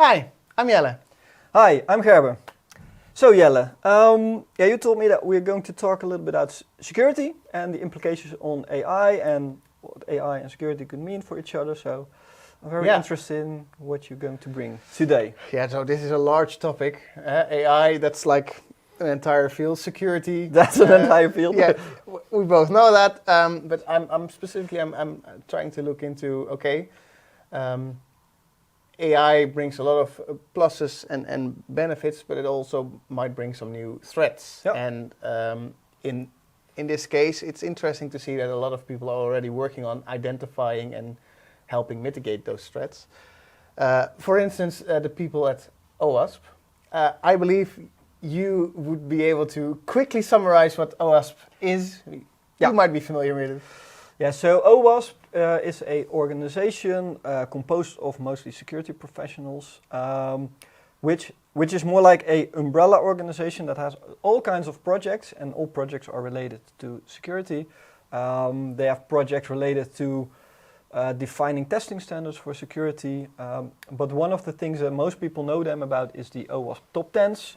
Hi, I'm Jelle. Hi, I'm Gerben. So Jelle, you told me that we're going to talk a little bit about security and the implications on AI and what AI and security could mean for each other. So I'm very interested in what you're going to bring today. Yeah, so this is a large topic. AI, that's like an entire field. Security, that's an entire field. Yeah, we both know that. But I'm specifically trying to look into AI brings a lot of pluses and benefits, but it also might bring some new threats. Yep. And in this case, it's interesting to see that a lot of people are already working on identifying and helping mitigate those threats. For instance, the people at OWASP. I believe you would be able to quickly summarize what OWASP is. You might be familiar with it. Yeah, so OWASP is an organization composed of mostly security professionals, which is more like an umbrella organization that has all kinds of projects, and all projects are related to security. They have projects related to defining testing standards for security, but one of the things that most people know them about is the OWASP top 10s,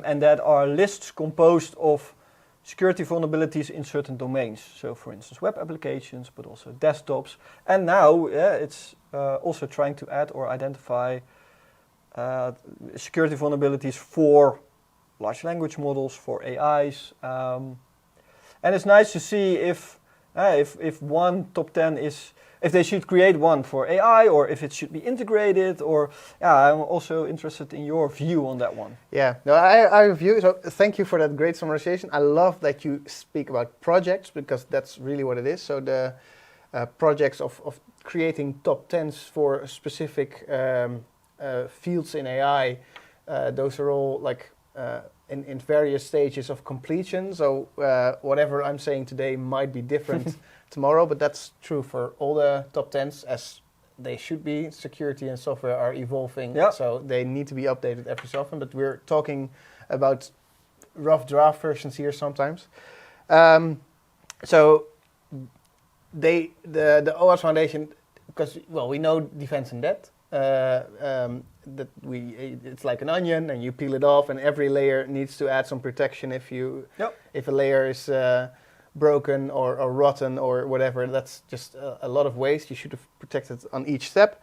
and that are lists composed of security vulnerabilities in certain domains. So for instance, web applications, but also desktops. And now it's also trying to add or identify security vulnerabilities for large language models, for AIs. And it's nice to see if one top 10 is, if they should create one for AI or if it should be integrated, or I'm also interested in your view on that one. Yeah, no, I review. So thank you for that great summarization. I love that you speak about projects because that's really what it is. So the projects of creating top 10s for specific fields in AI, those are all like in various stages of completion. So whatever I'm saying today might be different tomorrow, but that's true for all the top 10s as they should be. Security and software are evolving, so they need to be updated every so often, but we're talking about rough draft versions here sometimes. So the OWASP Foundation, because, well, we know defense in depth, that it's like an onion and you peel it off and every layer needs to add some protection if a layer is broken or rotten or whatever. That's just a lot of waste. You should have protected on each step,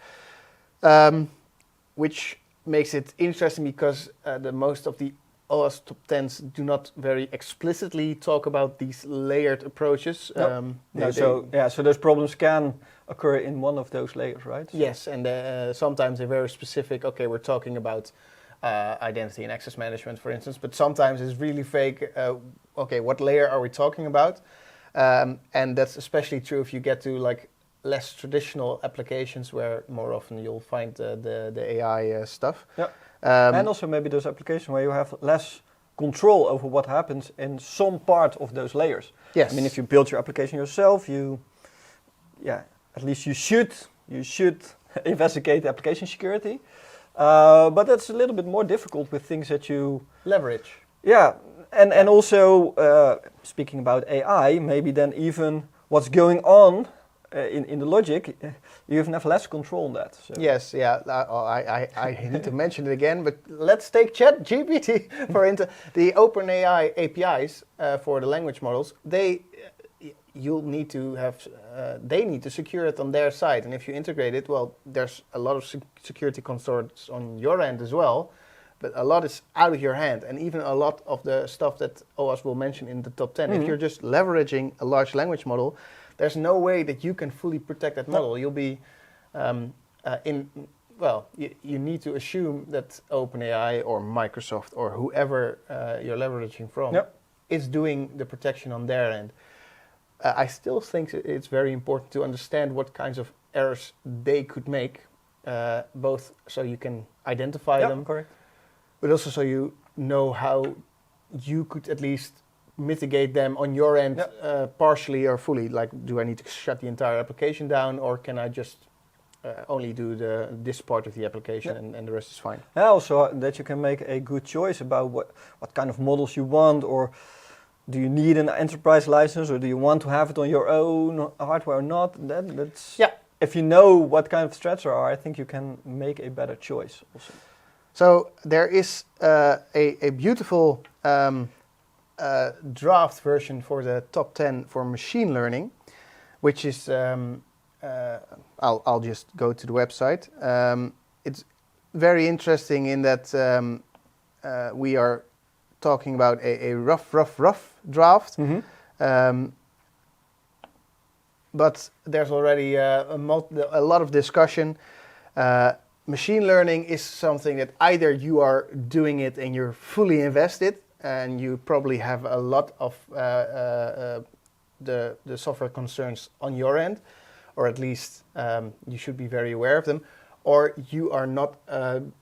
which makes it interesting because the most of the OWASP top 10s do not very explicitly talk about these layered approaches. So those problems can occur in one of those layers, right? Yes, and sometimes they're very specific. Okay, we're talking about identity and access management, for instance, but sometimes it's really vague. Okay, what layer are we talking about? And that's especially true if you get to like less traditional applications where more often you'll find the AI stuff. Yeah. And also maybe those applications where you have less control over what happens in some part of those layers. Yes. I mean, if you build your application yourself, at least you should investigate the application security. But that's a little bit more difficult with things that you leverage. Yeah, and also speaking about AI, maybe then even what's going on in the logic, you have less control on that. So. Yes, yeah, I need to mention it again, but let's take ChatGPT for instance. The OpenAI APIs for the language models, you'll need to have, they need to secure it on their side. And if you integrate it, well, there's a lot of security concerns on your end as well, but a lot is out of your hand. And even a lot of the stuff that OWASP will mention in the top 10, if you're just leveraging a large language model, there's no way that you can fully protect that model. You'll be you need to assume that OpenAI or Microsoft or whoever you're leveraging from is doing the protection on their end. I still think it's very important to understand what kinds of errors they could make, both so you can identify them, correct, but also so you know how you could at least mitigate them on your end, partially or fully. Like, do I need to shut the entire application down, or can I just only do this part of the application and the rest is fine? Yeah, also that you can make a good choice about what kind of models you want, or do you need an enterprise license, or do you want to have it on your own hardware or not? That's if you know what kind of threats there are, I think you can make a better choice also. So there is a beautiful draft version for the top 10 for machine learning, which is, I'll just go to the website. It's very interesting in that we are talking about a rough draft. But there's already a lot of discussion. Machine learning is something that either you are doing it and you're fully invested, and you probably have a lot of the software concerns on your end, or at least you should be very aware of them, or you are not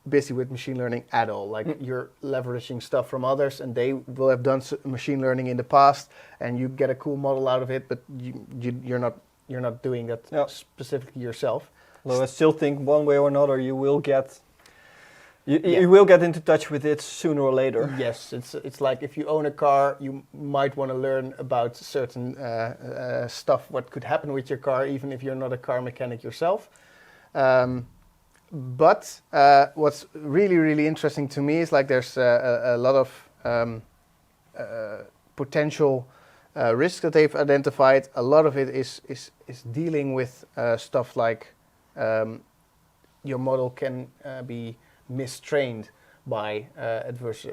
busy with machine learning at all. Like you're leveraging stuff from others, and they will have done machine learning in the past, and you get a cool model out of it, but you're not doing that specifically yourself. Although I still think one way or another you will get you will get into touch with it sooner or later. Yes, it's like if you own a car, you might want to learn about certain stuff, what could happen with your car, even if you're not a car mechanic yourself. But what's really, really interesting to me is like there's a lot of potential risks that they've identified. A lot of it is dealing with stuff like your model can be mistrained by adverse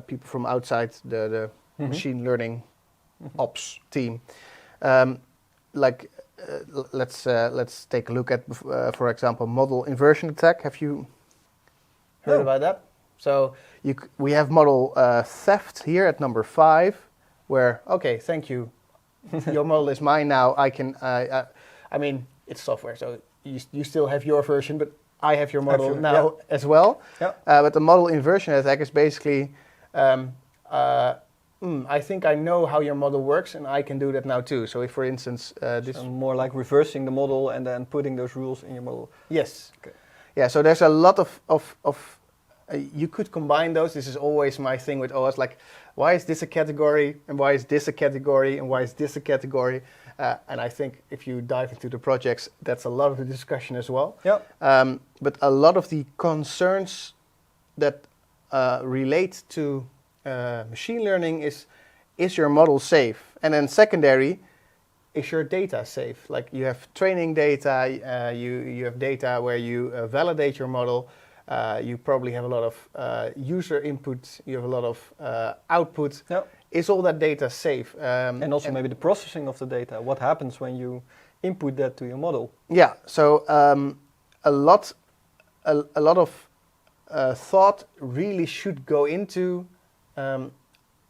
people from outside the machine learning ops team. Let's take a look at, for example, model inversion attack. Have you heard about that? So we have model theft here at number 5, where, okay, thank you, your model is mine now. I can, I mean, it's software, so you still have your version, but I have your model now as well. Yeah. But the model inversion attack is basically, I think I know how your model works, and I can do that now too. So if, for instance, this... So more like reversing the model and then putting those rules in your model. Yes. Okay. Yeah, so there's a lot of you could combine those. This is always my thing with OWASP, like, why is this a category, and why is this a category, and why is this a category? And I think if you dive into the projects, that's a lot of the discussion as well. Yep. But a lot of the concerns that relate to machine learning is your model safe? And then secondary, is your data safe? Like you have training data, you have data where you validate your model, you probably have a lot of user input, you have a lot of output. Yep. Is all that data safe? And also maybe the processing of the data. What happens when you input that to your model? Yeah, so a lot of thought really should go into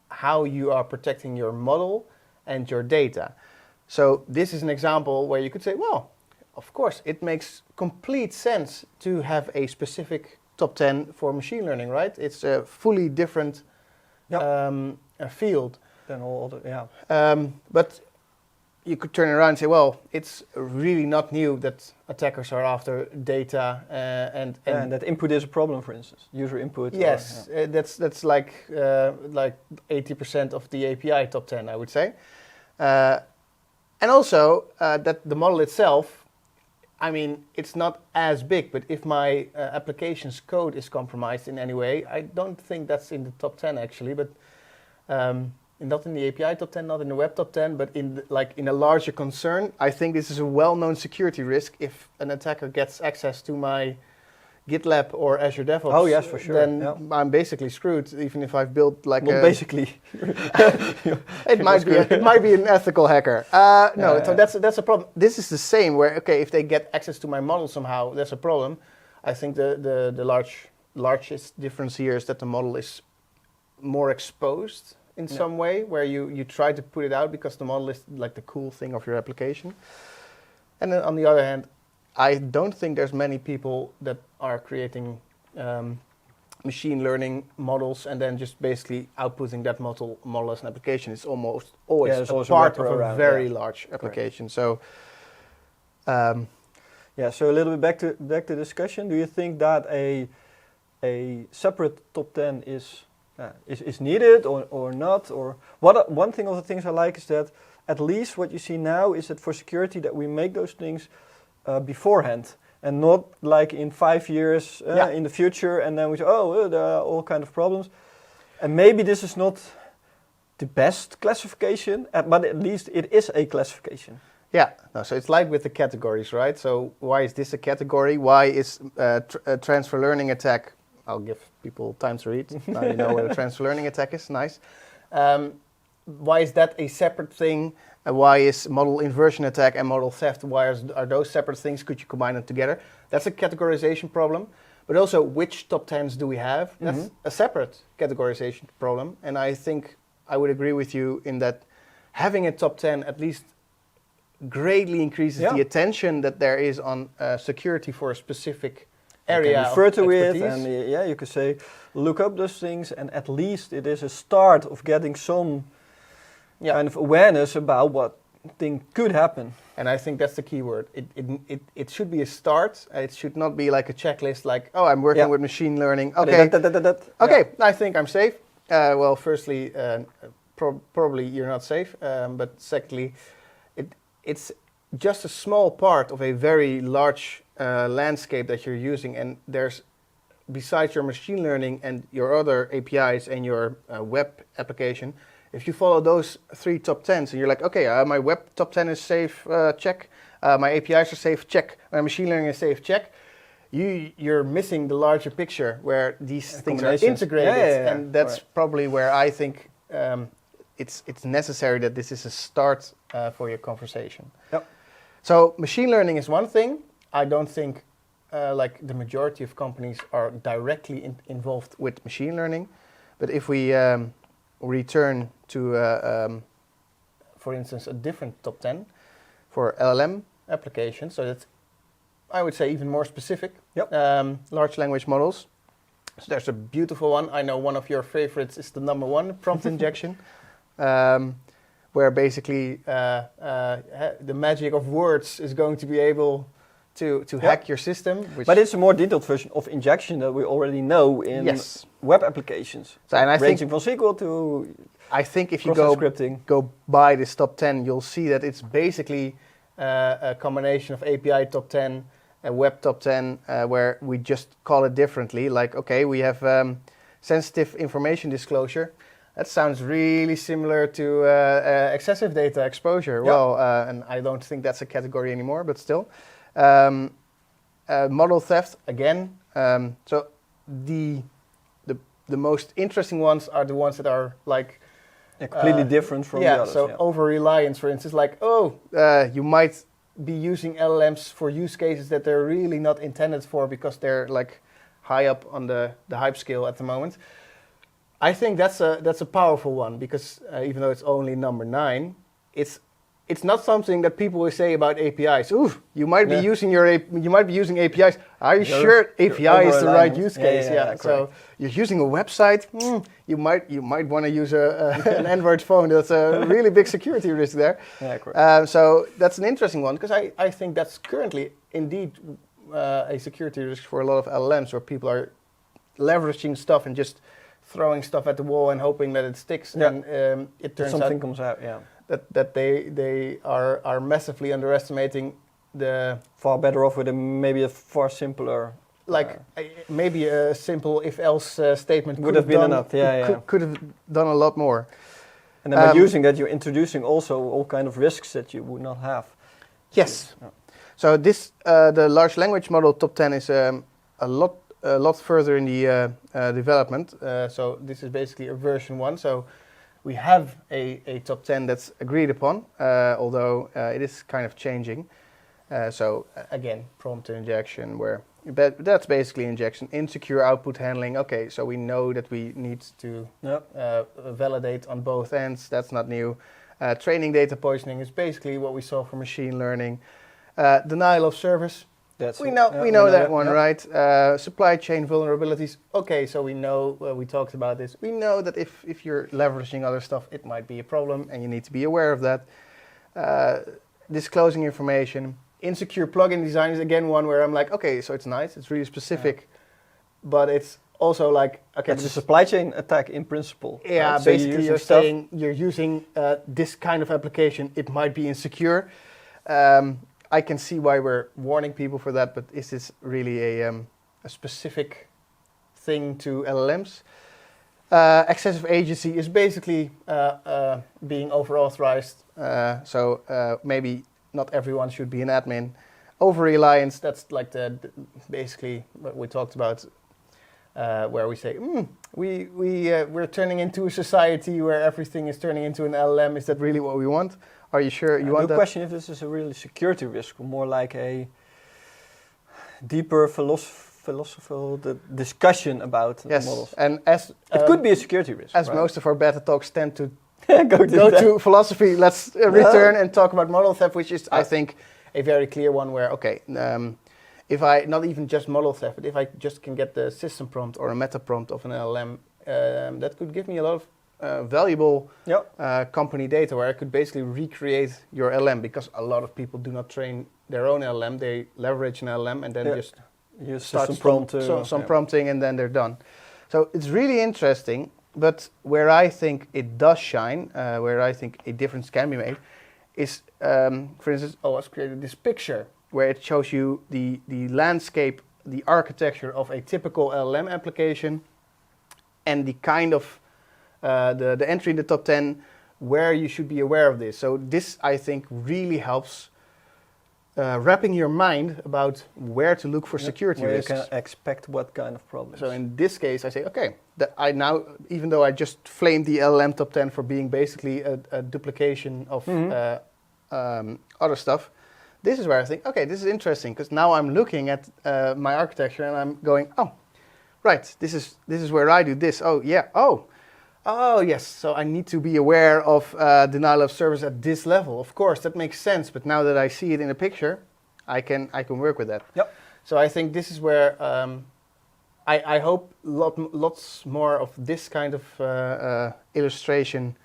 how you are protecting your model and your data. So this is an example where you could say, well, of course, it makes complete sense to have a specific top 10 for machine learning, right? It's a fully different field than all other, but you could turn around and say, well, it's really not new that attackers are after data and that input is a problem, for instance, user input. Yes, that's like 80% of the API top 10, I would say. And also that the model itself, I mean, it's not as big, but if my application's code is compromised in any way, I don't think that's in the top 10 actually, but not in the API top 10, not in the web top 10, but in a larger concern, I think this is a well-known security risk. If an attacker gets access to my GitLab or Azure DevOps, oh yes, for sure, then I'm basically screwed. Even if I've built like basically, it might be an ethical hacker. So that's a problem. This is the same. Where if they get access to my model somehow, that's a problem. I think the largest difference here is that the model is more exposed in some way, where you try to put it out because the model is like the cool thing of your application. And then on the other hand, I don't think there's many people that are creating machine learning models and then just basically outputting that model as an application. It's almost always a part of a very large application. Correct. So so a little bit back to discussion. Do you think that a separate top 10 is needed or not? Or one thing of the things I like is that at least what you see now is that for security that we make those things beforehand, and not like in 5 years in the future, and then we say, there are all kind of problems. And maybe this is not the best classification, but at least it is a classification. Yeah, no, so it's like with the categories, right? So why is this a category? Why is a transfer learning attack? I'll give people time to read. Now you know what a transfer learning attack is. Nice. Why is that a separate thing? Why is model inversion attack and model theft? Why are those separate things? Could you combine them together? That's a categorization problem. But also, which top 10s do we have? That's a separate categorization problem. And I think I would agree with you in that having a top 10 at least greatly increases the attention that there is on security for a specific area. You can refer to expertise. it, and you could say, look up those things, and at least it is a start of getting some kind of awareness about what thing could happen. And I think that's the key word. It should be a start. It should not be like a checklist, like, oh, I'm working with machine learning. Okay, I think I'm safe. Well, firstly, probably you're not safe. But secondly, it's just a small part of a very large landscape that you're using. And there's, besides your machine learning and your other APIs and your web application, if you follow those 3 top 10s and you're like, okay, my web top 10 is safe, check. My APIs are safe, check. My machine learning is safe, check. You're missing the larger picture where these things are integrated. And that's probably where I think it's necessary that this is a start for your conversation. Yep. So machine learning is one thing. I don't think like the majority of companies are directly involved with machine learning. But if we return to, for instance, a different top 10 for LLM applications, so that's, I would say, even more specific. Large language models. So there's a beautiful one. I know one of your favorites is the number 1, prompt injection, where basically the magic of words is going to be able to hack your system. But it's a more detailed version of injection that we already know in web applications. So, and ranging from SQL to I think if you go by this top 10, you'll see that it's basically a combination of API top 10, a web top 10, where we just call it differently. Like, okay, we have sensitive information disclosure. That sounds really similar to excessive data exposure. Well, and I don't think that's a category anymore, but still. Model theft, again. So the most interesting ones are the ones that are like completely different from the others. So over-reliance, for instance, like, you might be using LLMs for use cases that they're really not intended for because they're like high up on the hype scale at the moment. I think that's a powerful one because even though it's only number 9, it's not something that people will say about APIs. Ooh, you might be using APIs. Are you sure API is the right use case? So you're using a website. You might want to use an Android phone. That's a really big security risk there. So that's an interesting one because I think that's currently indeed a security risk for a lot of LLMs where people are leveraging stuff and just throwing stuff at the wall and hoping that it sticks. And it turns something comes out. That they are massively underestimating the... Far better off with maybe a far simpler... maybe a simple if-else statement would have been enough. Could have done a lot more. And then by using that, you're introducing also all kind of risks that you would not have. Yes. So this the large language model top 10 is a lot further in the development. So this is basically a version 1. So we have a top 10 that's agreed upon, although it is kind of changing. So again, prompt injection, that's basically injection. Insecure output handling. Okay, so we know that we need to validate on both ends. That's not new. Training data poisoning is basically what we saw for machine learning. Denial of service. We know that one, right? Supply chain vulnerabilities. Okay, so we know, we talked about this. We know that if you're leveraging other stuff, it might be a problem and you need to be aware of that. Disclosing information. Insecure plugin design is again one where I'm like, okay, so it's nice, it's really specific, but it's also like, okay. It's a supply chain attack in principle. Yeah, right? Basically you're saying you're using this kind of application, it might be insecure. I can see why we're warning people for that, but is this really a specific thing to LLMs? Excessive agency is basically being over-authorized, so maybe not everyone should be an admin. Over-reliance, that's like basically what we talked about, where we say, we're turning into a society where everything is turning into an LLM. Is that really what we want? Are you sure you want that? The question if this is a really security risk, or more like a deeper philosophical discussion about models. And as it could be a security risk. As most of our beta talks tend to go to philosophy, let's return and talk about model theft, which is, I think, a very clear one where, if I, not even just model theft, but if I just can get the system prompt or a meta prompt of an LLM, that could give me a lot of valuable company data where I could basically recreate your LLM, because a lot of people do not train their own LLM. They leverage an LLM and then just use start some prompting and then they're done. So it's really interesting, but where I think it does shine, where I think a difference can be made, is, for instance, OWASP created this picture where it shows you the landscape, the architecture of a typical LLM application, and the kind of the entry in the top 10 where you should be aware of this. So this, I think, really helps wrapping your mind about where to look for security risks. You can expect what kind of problems. So in this case, I say, okay, I now, even though I just flamed the LLM top 10 for being basically a duplication of other stuff, this is where I think, okay, this is interesting, because now I'm looking at my architecture and I'm going, oh, right, this is where I do this. Oh, yeah, oh, yes, so I need to be aware of denial of service at this level. Of course, that makes sense, but now that I see it in a picture, I can work with that. Yep. So I think this is where I hope lots more of this kind of illustration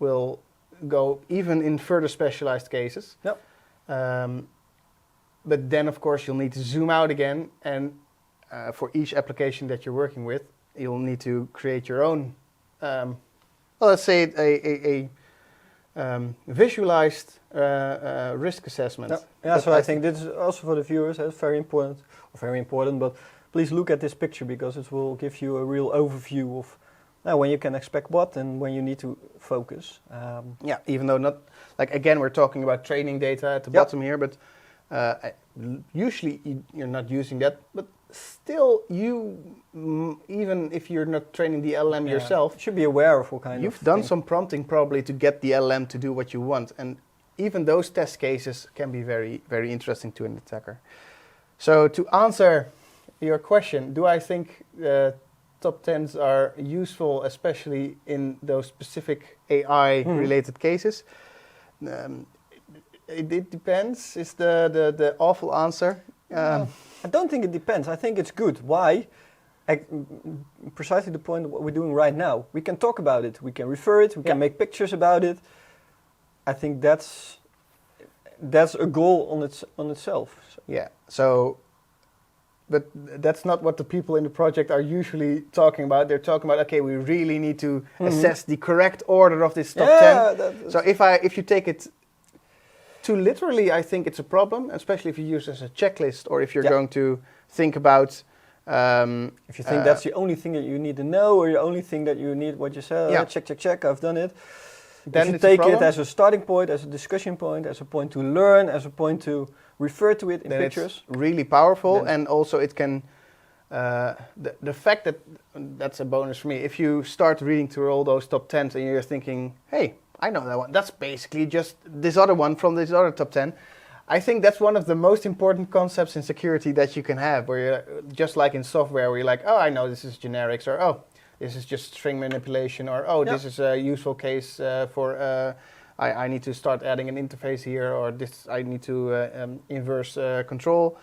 will go even in further specialized cases. Yep. But then, of course, you'll need to zoom out again, and for each application that you're working with, you'll need to create your own, let's say a visualized risk assessment. Yeah, so I think this is also for the viewers, it's very important, but please look at this picture, because it will give you a real overview of when you can expect what and when you need to focus. Even though not, like, again, we're talking about training data at the bottom here, but usually you're not using that, but still even if you're not training the LLM yourself, you should be aware of what kind you've done some prompting probably to get the LLM to do what you want, and even those test cases can be very, very interesting to an attacker. So to answer your question, do I think top 10s are useful, especially in those specific AI-related cases? It depends, is the awful answer. I don't think it depends. I think it's good. Why? Precisely the point of what we're doing right now. We can talk about it. We can refer it. We can make pictures about it. I think that's a goal on itself. Yeah. So, but that's not what the people in the project are usually talking about. They're talking about, okay, we really need to assess the correct order of this top 10. So if you take it too literally, I think it's a problem, especially if you use it as a checklist, or if you're going to think about... if you think that's the only thing that you need to know, or the only thing that you need, what you said, check, I've done it. Then if you take it as a starting point, as a discussion point, as a point to learn, as a point to refer to it in pictures. It's really powerful, and also it can... the fact that's a bonus for me. If you start reading through all those top 10s and you're thinking, hey, I know that one. That's basically just this other one from this other top 10. I think that's one of the most important concepts in security that you can have, where you're, just like in software, where you're like, oh, I know this is generics, or oh, this is just string manipulation, or oh, this is a useful case for, I need to start adding an interface here, or this, I need to inverse control,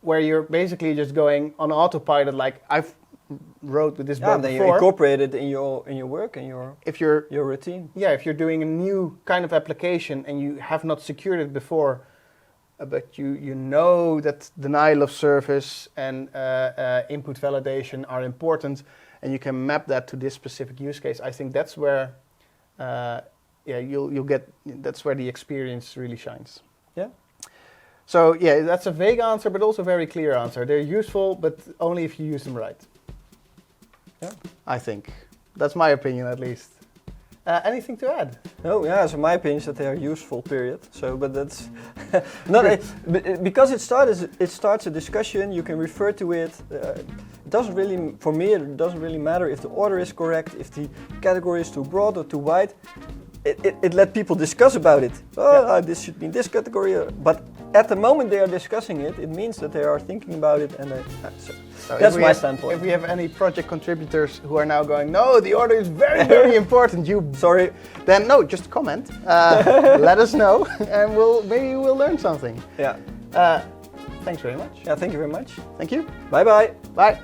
where you're basically just going on autopilot, like I've wrote with this bug then before. You incorporate it in your work and your routine. Yeah, if you're doing a new kind of application and you have not secured it before, but you know that denial of service and input validation are important, and you can map that to this specific use case. I think that's where you'll get, that's where the experience really shines. Yeah. So yeah, that's a vague answer, but also a very clear answer. They're useful, but only if you use them right. Yeah. I think. That's my opinion, at least. Anything to add? No, yeah, so my opinion is that they are useful, period. So, but that's not because it starts a discussion. You can refer to it. It doesn't really, for me, it doesn't really matter if the order is correct, if the category is too broad or too wide. It let people discuss about it. Oh, this should be in this category. But at the moment they are discussing it, it means that they are thinking about it, and so that's my standpoint. If we have any project contributors who are now going, no, the order is very, very important. Sorry. Then no, just comment. Let us know, and maybe we'll learn something. Yeah. Thanks very much. Yeah. Thank you very much. Thank you. Bye bye. Bye.